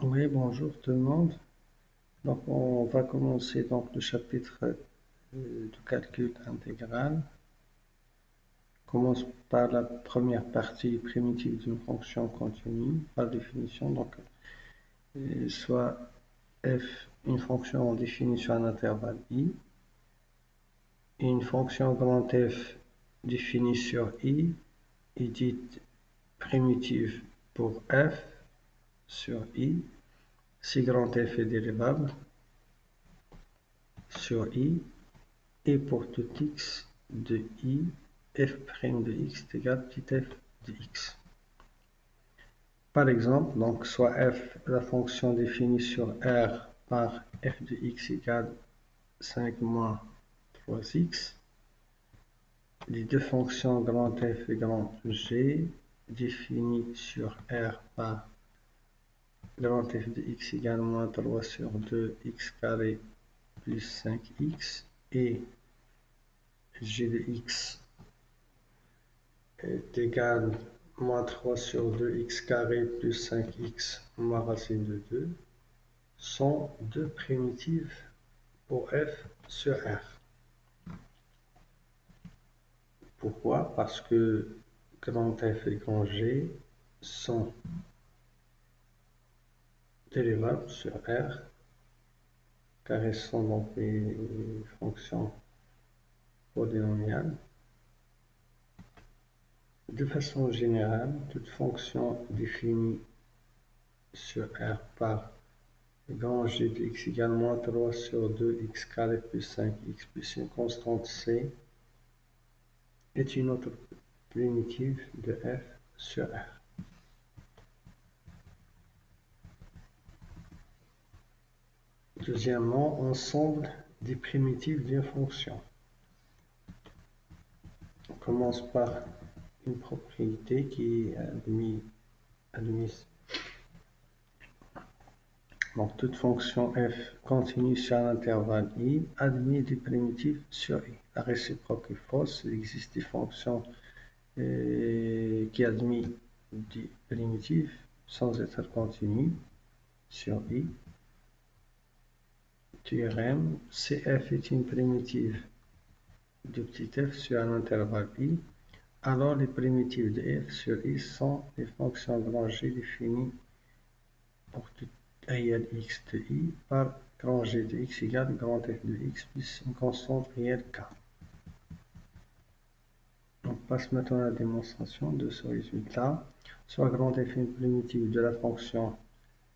Oui, bonjour tout le monde. Donc, on va commencer donc le chapitre du calcul intégral. On commence par la première partie primitive d'une fonction continue, par définition. Donc, soit f, une fonction définie sur un intervalle i, et une fonction grand F définie sur i est dite primitive pour f sur i, si grand F est dérivable sur i, et pour tout x de i, f' de x est égal à petit f de x. Par exemple, donc soit f, la fonction définie sur R par f de x égale 5 moins 3x, les deux fonctions grand F et grand G définies sur R par grand F de x égale moins 3 sur 2 x carré plus 5x et g de x est égal à moins 3 sur 2x carré plus 5x moins racine de 2 sont deux primitives pour f sur R. Pourquoi? Parce que grand F et grand G sont dérivables sur R, car elles sont donc des fonctions polynomiales. De façon générale, toute fonction définie sur R par grand G de x égale moins 3 sur 2x carré plus 5x plus une constante c est une autre primitive de f sur R. Deuxièmement, ensemble des primitives d'une fonction. On commence par une propriété qui est admise. Donc, toute fonction f continue sur un intervalle i admet des primitives sur i. La réciproque est fausse. Il existe des fonctions qui admettent des primitives sans être continues sur i. Théorème, si f est une primitive de petit f sur un intervalle i, alors les primitives de f sur i sont les fonctions grand G définies pour tout réel x de i par grand G de x égale grand F de x plus une constante réelle k. On passe maintenant à la démonstration de ce résultat. Soit grand F est une primitive de la fonction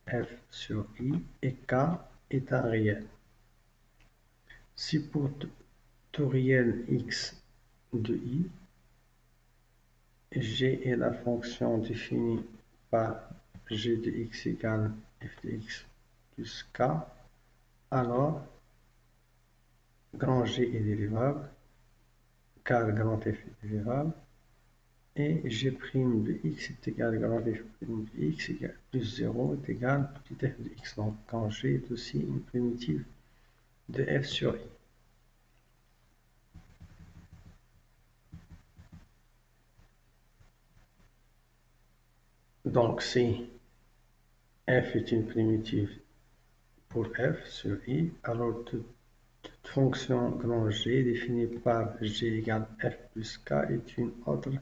f sur i et k est un réel. Si pour tout réel x de i, g est la fonction définie par g de x égale f de x plus k, alors grand G est dérivable, car grand F est dérivable, et g' de x est égal à grand F' de x égale plus 0 est égal à petit f de x. Donc grand G est aussi une primitive de f sur i. Donc si f est une primitive pour f sur i, alors toute fonction grand G définie par g égale f plus k est une autre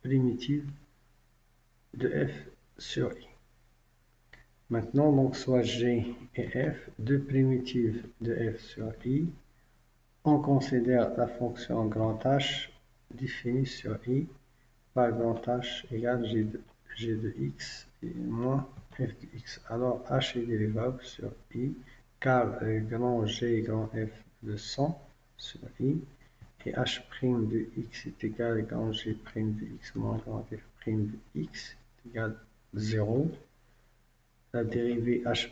primitive de f sur i. Maintenant, donc, soit g et f, deux primitives de f sur i, on considère la fonction grand H définie sur i par grand H égale g de x et moins f de x. Alors h est dérivable sur i, car grand G et grand F le sont sur i, et h' de x est égal à grand G' de x moins grand F' de x est égal à 0. La dérivée h'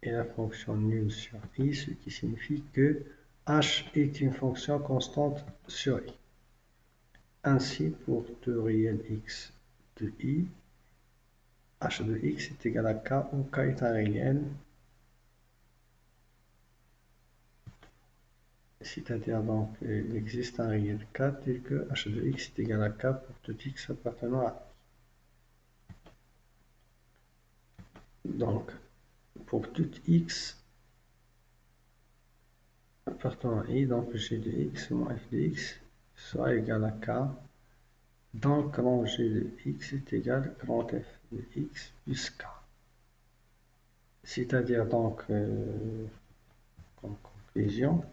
est la fonction nulle sur i, ce qui signifie que h est une fonction constante sur i. Ainsi, pour tout réel x de i, h de x est égal à k, où k est un réel, c'est-à-dire donc il existe un réel k tel que h de x est égal à k pour tout x appartenant à i. Donc, pour tout x appartenant à i, donc g de x moins f de x soit égal à k. Donc, grand G de x est égal à grand f de x plus k. C'est-à-dire, donc, comme conclusion,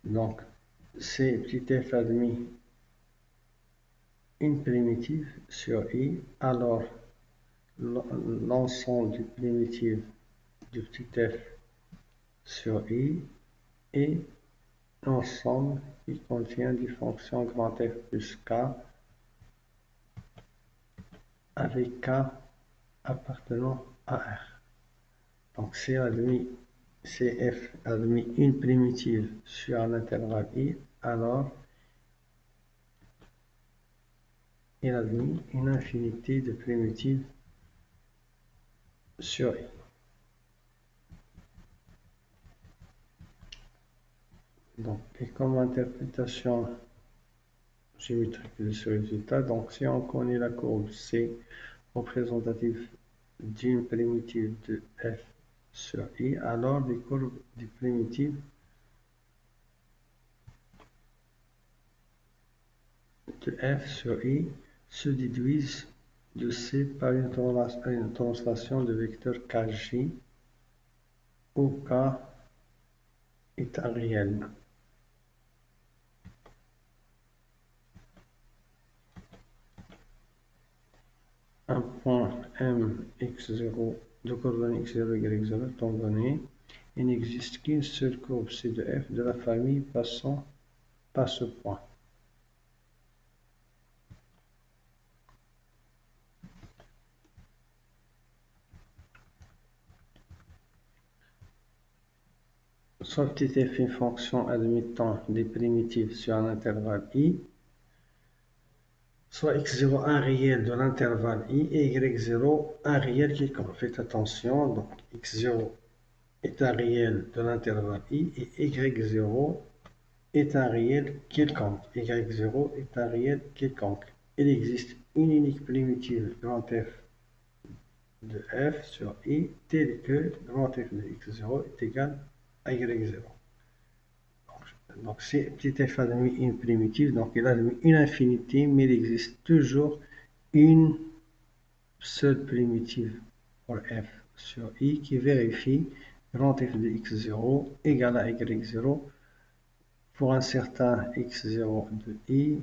donc, c'est petit f admis une primitive sur i, alors l'ensemble des primitives du petit f sur i est l'ensemble qui contient des fonctions grand f plus k avec k appartenant à R. Donc c'est f admis une primitive sur un intervalle i, alors il admet une infinité de primitives sur i. Donc, et comme interprétation géométrique de ce résultat, donc si on connaît la courbe C représentative d'une primitive de f sur i, alors les courbes des primitives de f sur i se déduisent de C par une translation de vecteur kj où k est un réel. Un point M x0 de coordonnées x0, y0 étant donné, il n'existe qu'une seule courbe C de f de la famille passant par ce point. Soit petit f est une fonction admettant des primitives sur un intervalle i, soit x0 un réel de l'intervalle i et y0 un réel quelconque. Faites attention, donc x0 est un réel de l'intervalle i et y0 est un réel quelconque. y0 est un réel quelconque. Il existe une unique primitive grand f de f sur i telle que grand f de x0 est égal à y0. Donc c'est petit f admis une primitive, donc il admet une infinité, mais il existe toujours une seule primitive pour f sur i qui vérifie grand f de x0 égale à y0 pour un certain x0 de i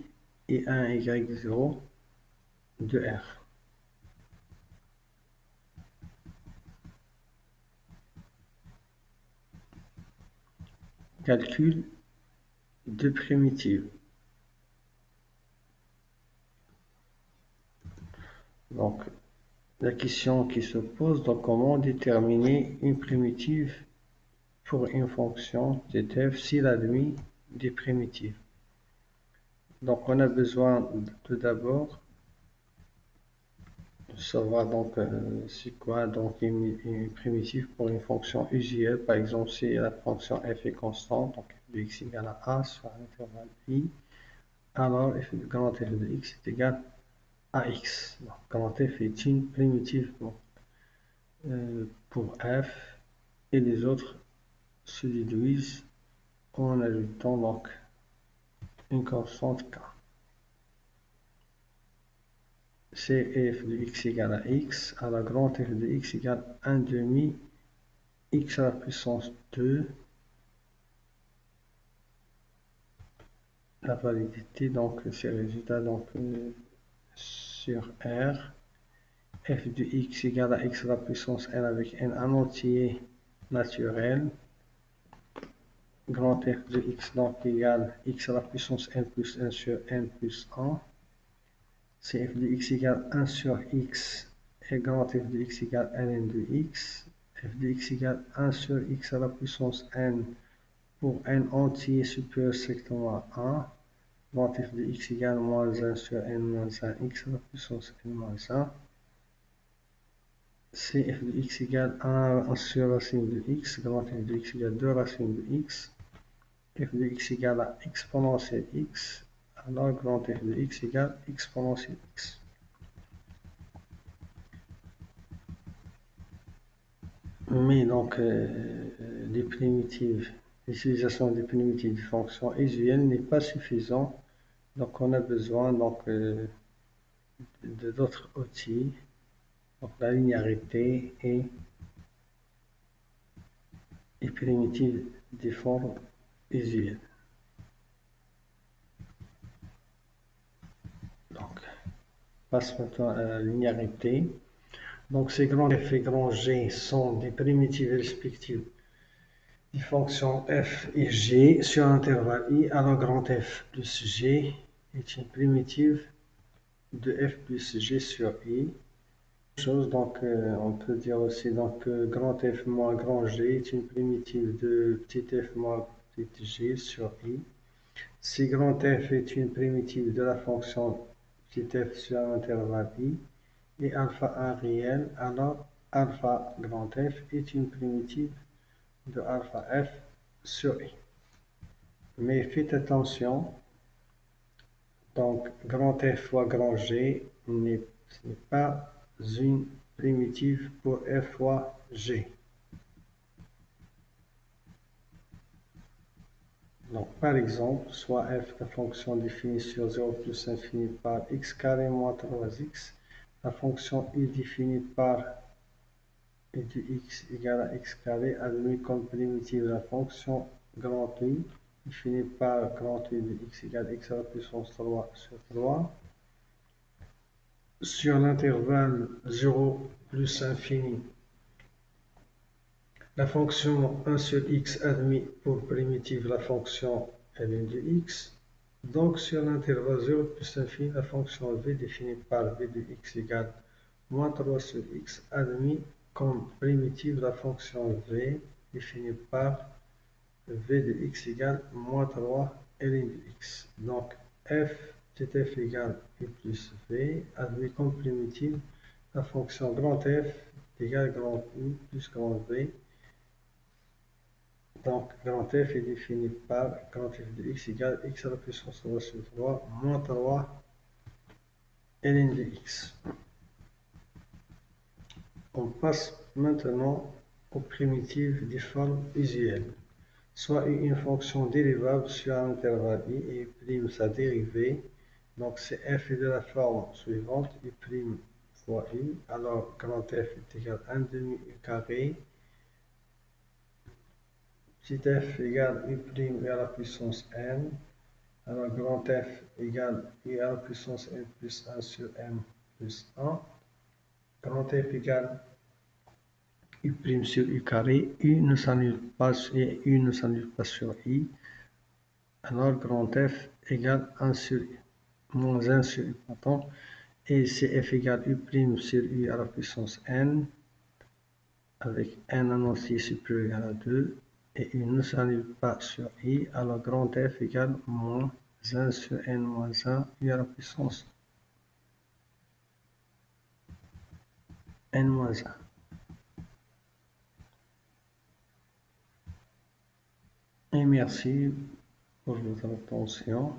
et un y0 de r. Calcul de primitives. Donc, la question qui se pose, donc comment déterminer une primitive pour une fonction de f s'il admet des primitives. Donc, on a besoin tout d'abord de savoir donc c'est quoi donc une primitive pour une fonction usuelle. Par exemple, si la fonction f est constante, donc f de x égale à a sur l'intervalle i, alors grand f de x est égal à x. Donc, grand f est une primitive pour f et les autres se déduisent en ajoutant donc une constante k. C'est f de x égale à x, alors grand f de x égale 1 demi x à la puissance 2, la validité, donc c'est le résultat donc, sur R, f de x égale à x à la puissance n avec n un entier naturel, grand f de x donc égale x à la puissance n plus 1 sur n plus 1, c'est f de x égale 1 sur x et grand f de x égale ln de x, f de x égale 1 sur x à la puissance n pour n entier supérieur strictement à 1, grand f de x égale moins 1 sur n moins 1 x à la puissance n moins 1, c'est f de x égale 1 sur racine de x, grand f de x égale 2 racines de x, f de x égale à exponentielle x, alors grand f de x égale exponentielle x. Mais donc, l'utilisation des primitives de fonctions usuelles n'est pas suffisant. Donc, on a besoin de d'autres outils, donc la linéarité et les primitives des formes usuelles. Donc, passe maintenant à la linéarité. Donc, ces grands F et grand G sont des primitives respectives des fonctions f et g sur l'intervalle i. Alors, grand F plus g est une primitive de f plus g sur i. Donc, on peut dire aussi que grand F moins grand G est une primitive de petit f moins petit g sur i. Si grand F est une primitive de la fonction petit f sur l'intervalle i et alpha 1 réel, alors alpha grand F est une primitive de alpha f sur i. Mais faites attention, donc grand F fois grand G n'est pas une primitive pour f fois g. Donc par exemple, soit f, la fonction définie sur 0 plus infini par x carré moins 3x, la fonction i définie par et du x égale à x carré, admis comme primitive la fonction grand I, définie par grand I de x égale x à la puissance 3 sur 3, sur l'intervalle 0 plus infini. La fonction 1 sur x admis pour primitive la fonction ln de x. Donc sur l'intervalle 0 plus infini, la fonction v définie par v de x égale moins 3 sur x admis comme primitive la fonction v définie par v de x égale moins 3 ln de x. Donc f, petit f égale u plus v, admis comme primitive la fonction grand F égale grand U plus grand V. Donc grand F est défini par grand F de x égale x à la puissance 3 sur 3 moins 3 ln de x. On passe maintenant aux primitives des formes usuelles. Soit une fonction dérivable sur un intervalle i et prime sa dérivée. Donc c'est f est de la forme suivante, u prime fois u. Alors grand F est égal à 1 demi u carré. Petit f égale u prime u à la puissance n. Alors grand F égale u à la puissance n plus 1 sur m plus 1. Grand F égale u prime sur u carré. U ne s'annule pas sur i. Alors grand F égale 1 sur u, moins 1 sur u, pardon. Et c'est f égale u prime sur u à la puissance n, avec n annoncé supérieur ou égal à 2, et u ne s'annule pas sur i, alors grand F égale moins 1 sur n moins 1, u à la puissance n moins 1. Et merci pour votre attention.